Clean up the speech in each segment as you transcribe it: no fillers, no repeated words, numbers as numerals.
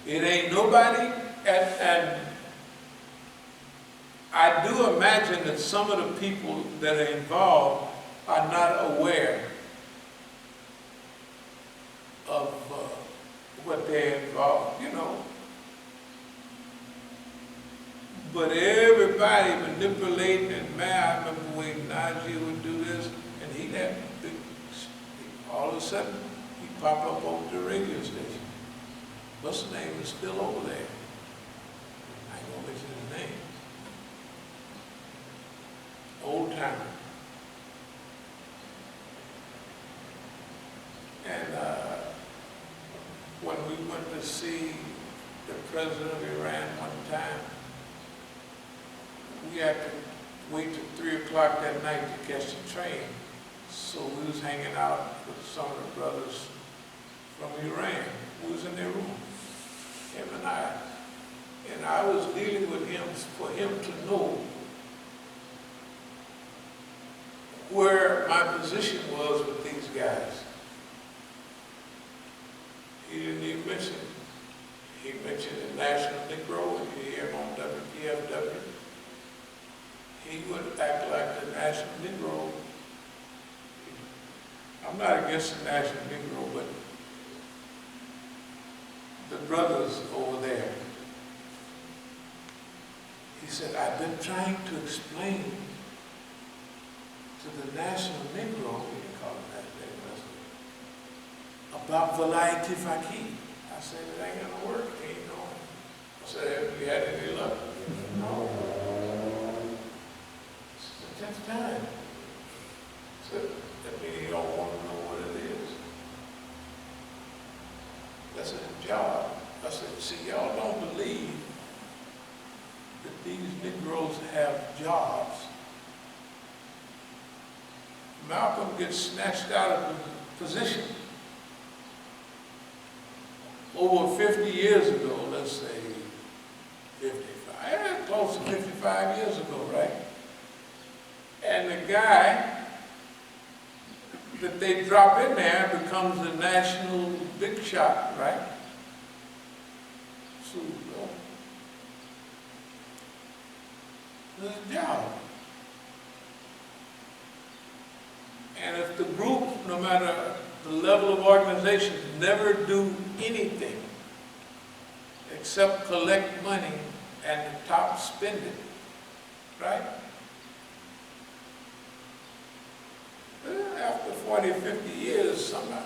It ain't nobody, and I do imagine that some of the people that are involved are not aware of what they're involved, you know. But everybody manipulating and mad. I remember when Najee would do this, and he'd have big, all of a sudden, he'd pop up over the radio station. What's the name is still over there? I ain't gonna mention his name. Old timer. And when we went to see the president of Iran one time, we had to wait till 3 o'clock that night to catch the train. So we was hanging out with some of the brothers from Iran. We was in their room, him and I. And I was dealing with him for him to know where my position was with these guys. He didn't even mention it. He mentioned the National Negro, and you hear him on WPFW. He would act like the National Negro. I'm not against the National Negro, but the brothers over there. He said, I've been trying to explain to the National Negro, we didn't call him that day, about Velayat al-Faqih. I said, it ain't gonna work, it ain't going. I said, have you had any luck? No. This is the 10th time. I said, that means you don't want to know what it is. That's a job. I said, see, y'all don't believe that these Negroes have jobs. Malcolm gets snatched out of the position over 50 years ago, let's say 55, close to 55 years ago, right? And the guy that they drop in there becomes the national big shot, right? So, there's a job. And if the group, no matter the level of organization, never do anything except collect money and the top spend it, right? After 40, 50 years, somehow,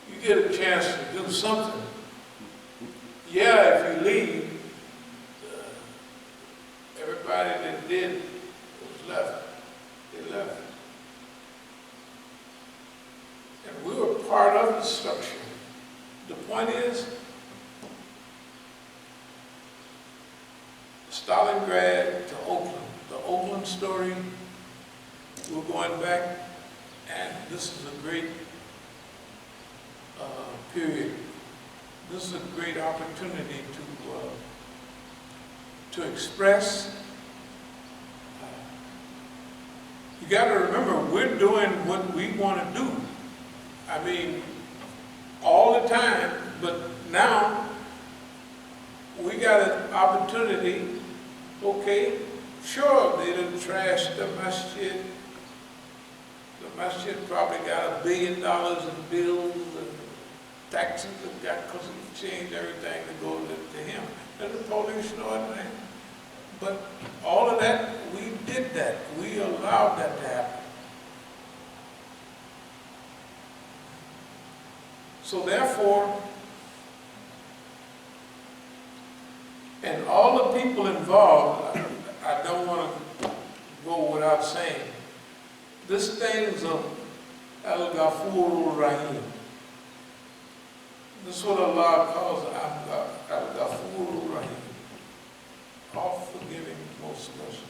you get a chance to do something. Yeah, if you leave, everybody that did was left. They left. And we were part of the structure. The point is, Stalingrad to Oakland, the Oakland story, we're going back, and this is a great period. This is a great opportunity to express. You got to remember, we're doing what we want to do. I mean, all the time, but now we got an opportunity. Okay, sure, they done trashed the Masjid. The Masjid probably got $1 billion in bills and taxes and got, because he changed everything to go to him. And the police know everything. But all of that, we did that. We allowed that to happen. So therefore, and all the people involved, I don't want to go without saying, this thing's of al-Ghafur Rahim. This is what Allah calls al-Ghafur Rahim. All forgiving, most merciful.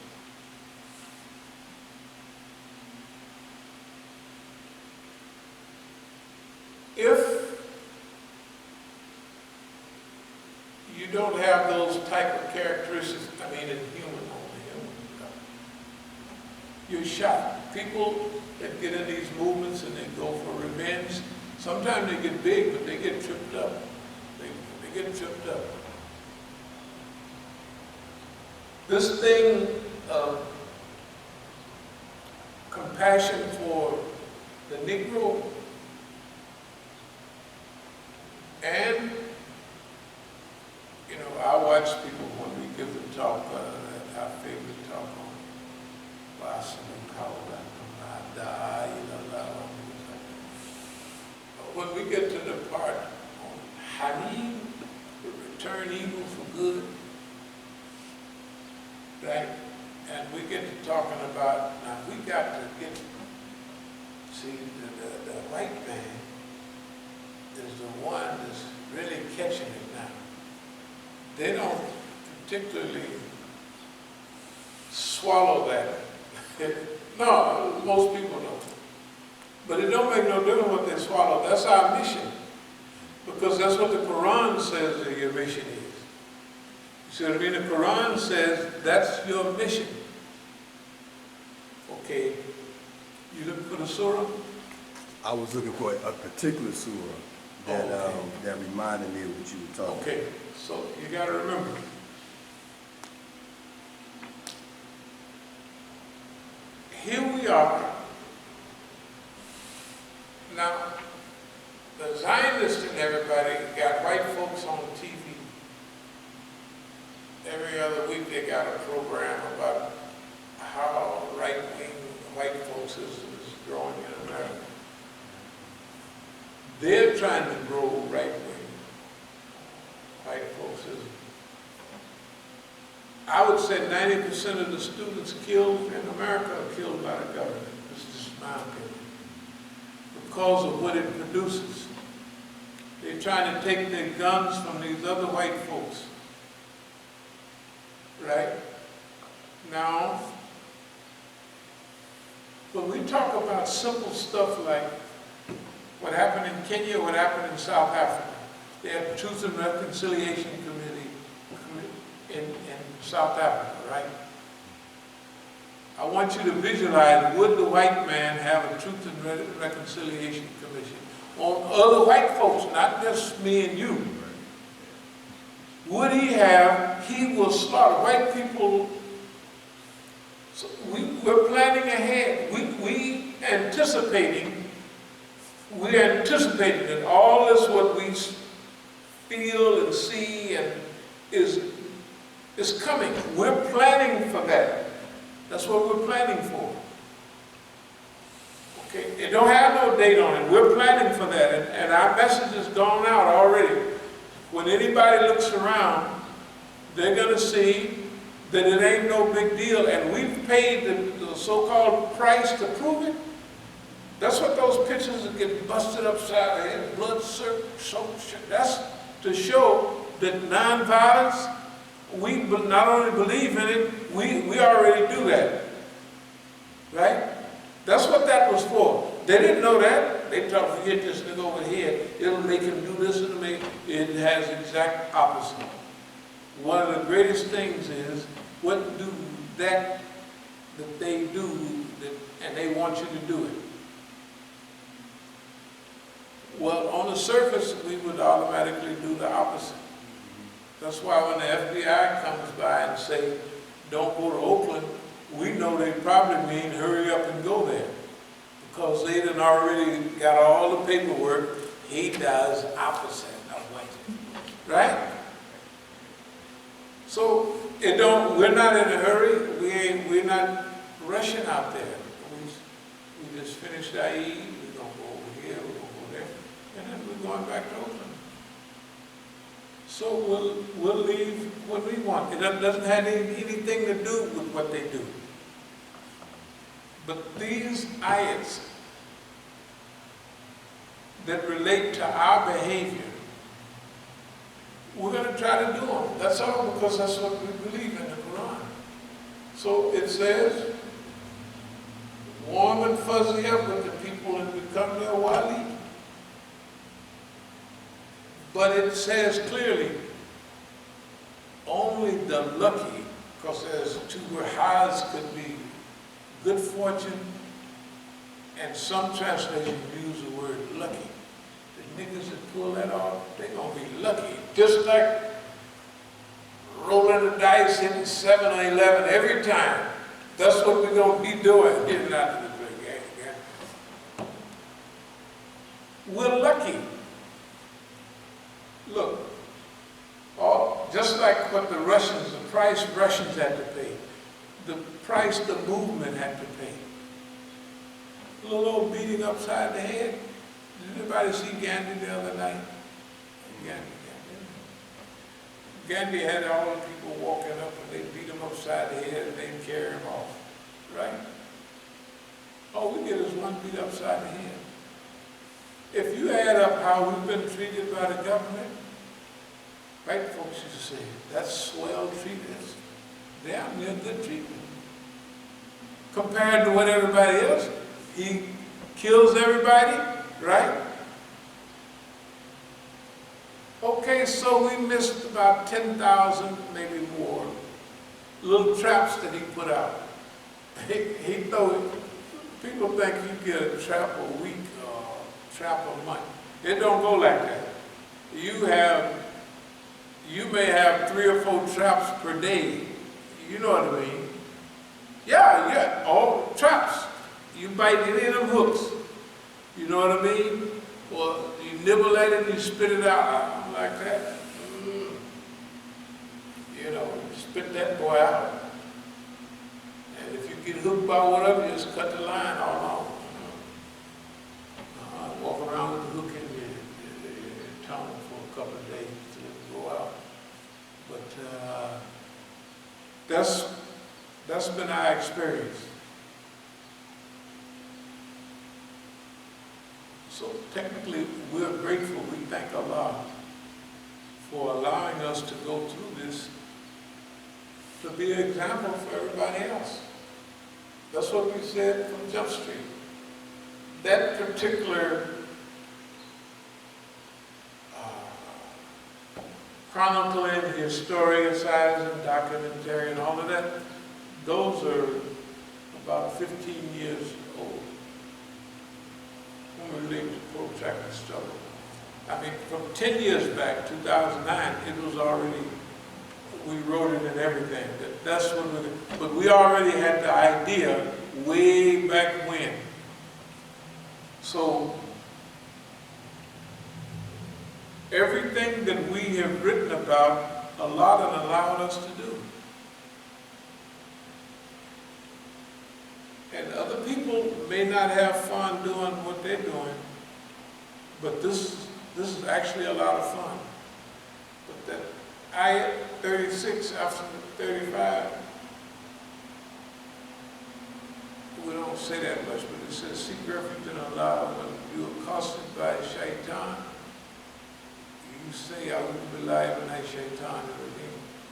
If you don't have those type of characteristics, I mean, it's human only, you're shot. People that get in these movements and they go for revenge, sometimes they get big, but they get tripped up. They get tripped up. this thing of compassion for the Negro and, you know, I watch people when we give the talk, our favorite talk on when we get to the part on Halim, return evil for good, right? And we get to talking about, now we got to get, see, the white man is the one that's really catching it now. They don't particularly swallow that. No, most people don't. But it don't make no difference what they swallow. That's our mission. Because that's what the Quran says that your mission is. You see what I mean? The Quran says that's your mission. Okay. You looking for the surah? I was looking for a particular surah that that reminded me of what you were talking about. Okay, so you got to remember. Here we are. Now, the Zionists and everybody got white folks on TV. Every other week they got a program about how right-wing white folks is growing in America. They're trying to grow right-wing white folks. I would say 90% of the students killed in America are killed by the government. This is just my opinion. Because of what it produces. They're trying to take their guns from these other white folks. Right? Now, when we talk about simple stuff like what happened in Kenya, what happened in South Africa, they had a Truth and Reconciliation Committee in South Africa, right? I want you to visualize, would the white man have a Truth and Reconciliation Commission on other white folks, not just me and you? Would he have, he will slaughter white people. So we're planning ahead. We're anticipating that all this what we feel and see and is coming. We're planning for that. That's what we're planning for. Okay, it don't have no date on it. We're planning for that, and our message has gone out already. When anybody looks around, they're gonna see that it ain't no big deal, and we've paid the so-called price to prove it. That's what those pictures that get busted upside the head, blood soaked. That's to show that nonviolence, we not only believe in it, we already do that, right? That's what that was for. They didn't know that. They thought, forget this nigga over here, it'll make him do this, it has the exact opposite. One of the greatest things is, what do that they do, and they want you to do it. Well, on the surface, we would automatically do the opposite. That's why when the FBI comes by and say, don't go to Oakland, we know they probably mean hurry up and go there. Because they done already got all the paperwork. He does opposite of what, right? So we're not in a hurry. We're not rushing out there. We just finished IE. We're gonna go over here. We're gonna go there, and then we're going back to Oakland. So we'll leave when we want. It doesn't have anything to do with what they do. But these ayats that relate to our behavior, we're going to try to do them. That's all, because that's what we believe in the Quran. So it says, warm and fuzzy up with the people and become their wali. But it says clearly, only the lucky, because there's two has could be good fortune, and some translations use the word lucky. The niggas that pull that off, they're going to be lucky. Just like rolling the dice, hitting 7 or 11 every time. That's what we're going to be doing, getting out of the big game. We're lucky. Look, just like what the price Russians had to pay, the price the movement had to pay. A little old beating upside the head. Did anybody see Gandhi the other night? Gandhi had all the people walking up and they beat him upside the head and they'd carry him off, right? All we get is one beat upside the head. If you add up how we've been treated by the government, white folks used to say, that's swell treatment. Damn near good treatment. Compared to what everybody else, he kills everybody, right? Okay, so we missed about 10,000, maybe more, little traps that he put out. He throw it. People think you get a trap a week or a trap a month. It don't go like that. You may have 3 or 4 traps per day. You know what I mean? Yeah, all traps. You bite any of them hooks. You know what I mean? Or you nibble at it and you spit it out like that. You know, spit that boy out. And if you get hooked by one of them, you just cut the line all off. Walk around with the hook in your tongue for a couple of days till it go out. But that's been our experience. So technically, we're grateful. We thank Allah for allowing us to go through this to be an example for everybody else. That's what we said from Jump Street. That particular chronicling, historicizing, documentary, and all of that, those are about 15 years old. When we leave the protracted struggle. I mean, from 10 years back, 2009, it was already, we wrote it and everything. That's when but we already had the idea way back when. So, everything that we have written about, Allah allowed us to do. And other people may not have fun doing what they're doing, but this is actually a lot of fun. But that ayat 36 after 35, we don't say that much, but it says, seek refuge in Allah when you are accosted by shaitan. You say, abdul-alim and shaitan.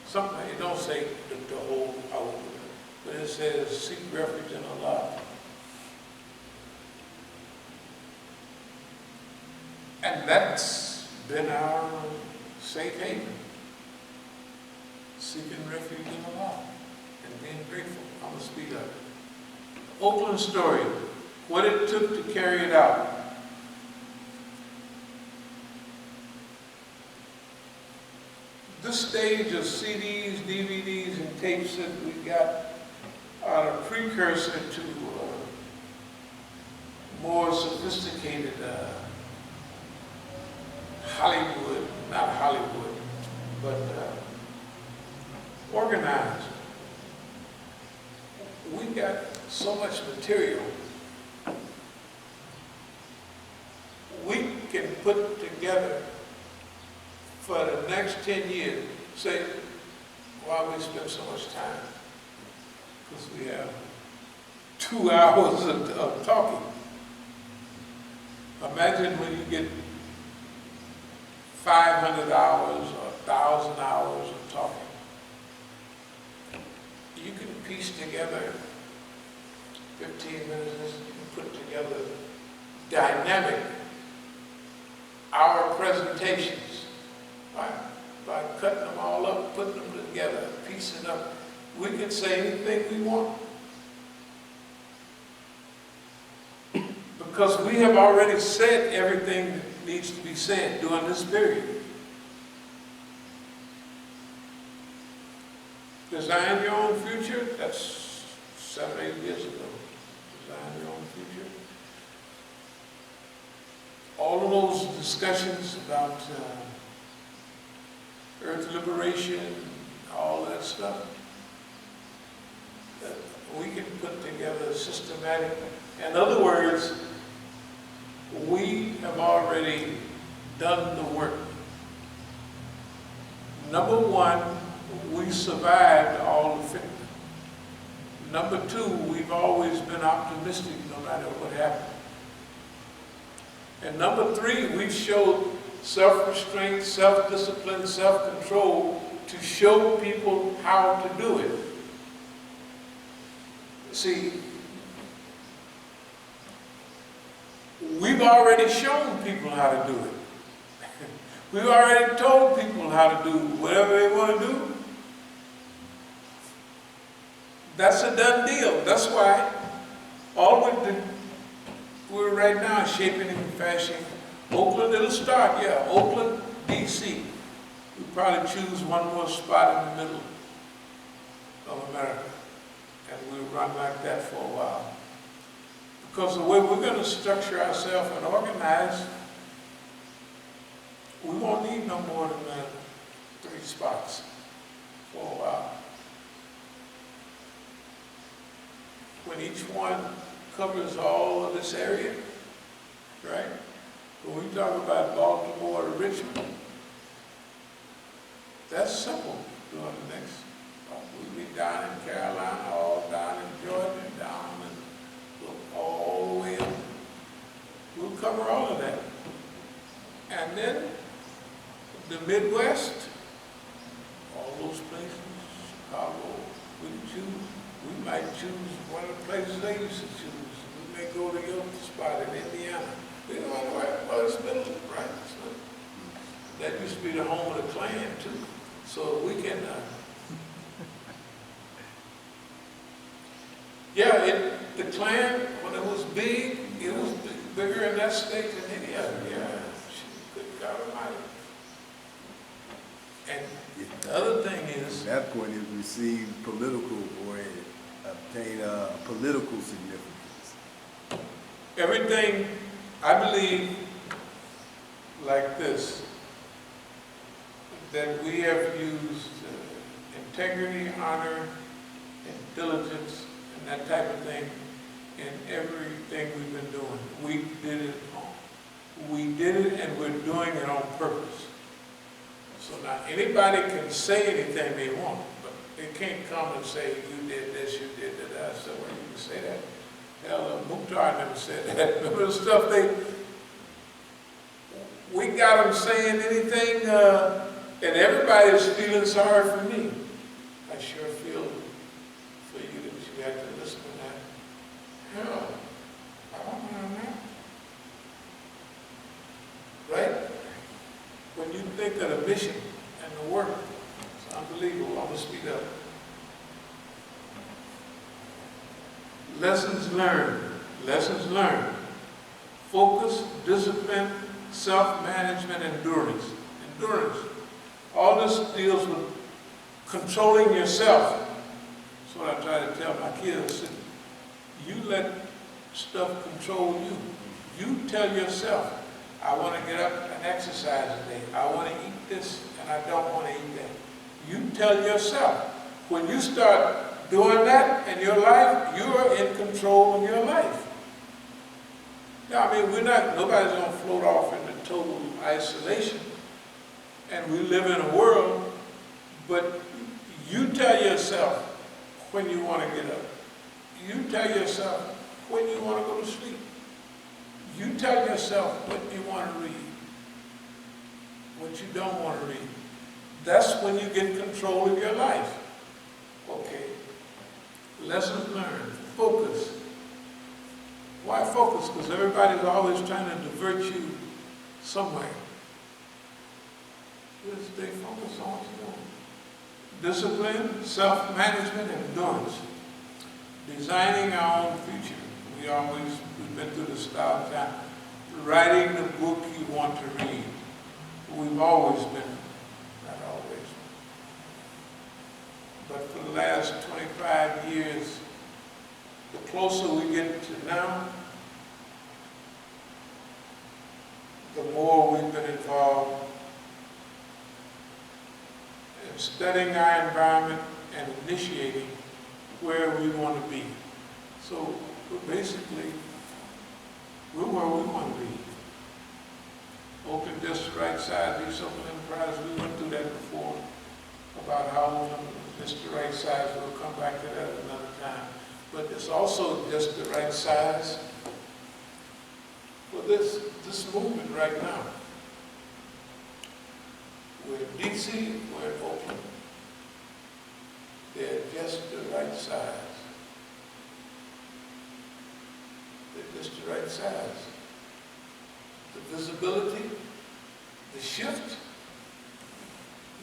Something, it don't say the whole out. But it says, seek refuge in Allah. And that's been our safe haven. Seeking refuge in Allah and being grateful. I'm going to speed up. Oakland story, what it took to carry it out. This stage of CDs, DVDs, and tapes that we got are a precursor to more sophisticated Hollywood, not Hollywood, but organized. We got so much material. We can put together for the next 10 years, say, why we spend so much time? Because we have 2 hours of talking. Imagine when you get 500 hours or 1,000 hours of talking. You can piece together 15 minutes, you can put together dynamic hour presentations by cutting them all up, putting them together, piecing up. We can say anything we want. Because we have already said everything that needs to be said during this period. Design your own future, that's 7 or 8 years ago. Design your own future. All of those discussions about earth liberation, all that stuff, we can put together systematic. In other words, we have already done the work. Number one, we survived all the fitna. Number two, we've always been optimistic no matter what happened. And number three, we've showed self-restraint, self-discipline, self-control to show people how to do it. See, we've already shown people how to do it. We've already told people how to do whatever they want to do. That's a done deal. That's why all we're right now shaping and fashioning. Oakland, it'll start, yeah. Oakland, D.C. We'll probably choose one more spot in the middle of America. And we'll run like that for a while. Because the way we're going to structure ourselves and organize, we won't need no more than 3 spots for a while. When each one covers all of this area, right? When we talk about Baltimore to Richmond, that's simple during the next. We'll be down in Carolina, all down in Georgia, down and all the way up. We'll cover all of that. And then the Midwest, all those places, Chicago, we might choose one of the places they used to choose. We may go to your spot in Indiana. We don't want to write, well, it's middle, right? So that used to be the home of the Klan, too. So we can, yeah, the Klan, when it was big, it was bigger in that state than any other. Yeah, good God Almighty. And the other thing is, at that point, it received political or obtained political significance. everything, I believe, like this, that we have used integrity, honor, and diligence, and that type of thing in everything we've been doing. We did it and we're doing it on purpose. So now anybody can say anything they want, but they can't come and say, you did this, you did that. I said, well, you can say that. Hell, Mukhtar never said that. Remember the stuff we got them saying anything, and everybody's feeling sorry for me. I sure feel for you that you had to listen to that. Hell, I don't know that. Right? When you think of the mission and the work, it's unbelievable. I'm going to speed up. Lessons learned. Lessons learned. Focus, discipline, self-management, endurance. Endurance. All this deals with controlling yourself. That's what I try to tell my kids. You let stuff control you. You tell yourself, I want to get up and exercise today. I want to eat this and I don't want to eat that. You tell yourself. When you start doing that in your life, you are in control of your life. Now, I mean, nobody's going to float off into total isolation. And we live in a world, but you tell yourself when you want to get up. You tell yourself when you want to go to sleep. You tell yourself what you want to read, what you don't want to read. That's when you get control of your life. Okay. Lessons learned. Focus. Why focus? Because everybody's always trying to divert you somewhere. Just stay focused on what you're doing. Discipline, self-management, and endurance. Designing our own future. We've been through the style of time. Writing the book you want to read. We've always been, not always, but for the closer we get to now, the more we've been involved in studying our environment and initiating where we want to be. So basically, we're where we want to be. Oakland just the right size, these Oakland Enterprise, we went through that before, about how Oakland is just the right size. We'll come back to that another time. But it's also just the right size for this movement right now. We're in DC, we're in Oakland. They're just the right size. They're just the right size. The visibility, the shift,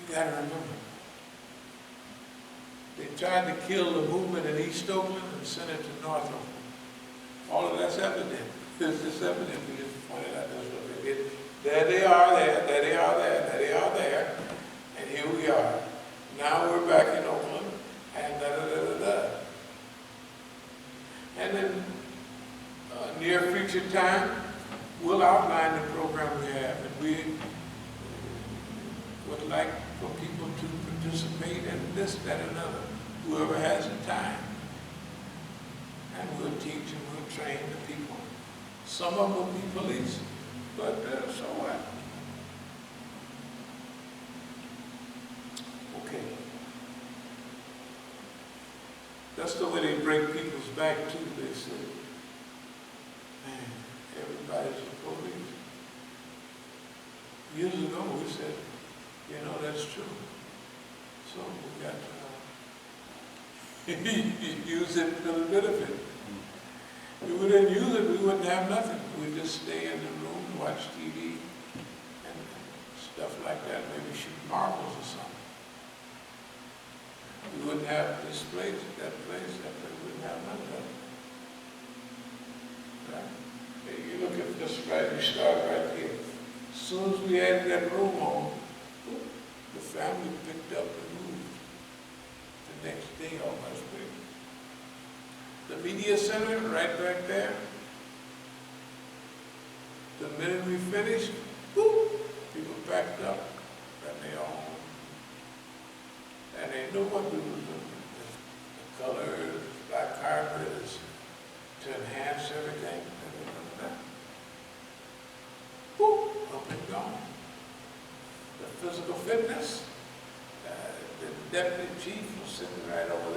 you gotta remember. They tried to kill the movement in East Oakland and send it to North Oakland. All of that's evident. It's just evident. We just pointed out that's what they did. There they are there, there they are there, there they are there, and here we are. Now we're back in Oakland, and da-da-da-da-da. And then near future time, we'll outline the program we have, and we would like for people to participate in this, that, and another, whoever has the time. And we'll teach and we'll train the people. Some of them will be police, but so what? Okay. That's the way they break people's back too, they say. Man, everybody's a police. Years ago we said, you know, that's true. So we got to use it for the benefit. If we didn't use it, we wouldn't have nothing. We'd just stay in the room and watch TV and stuff like that, maybe shoot marbles or something. We wouldn't have this place, that place, we wouldn't have none of that. Right? Hey, you look at this right, you start right here. As soon as we added that room on, the family picked up and moved the next day almost. The media center, right back there. The minute we finished, whoop, people packed up, and they all, and they knew what we were doing. The colors, black carpets, to enhance everything. Whoop, up and gone. The physical fitness, the deputy chief was sitting right over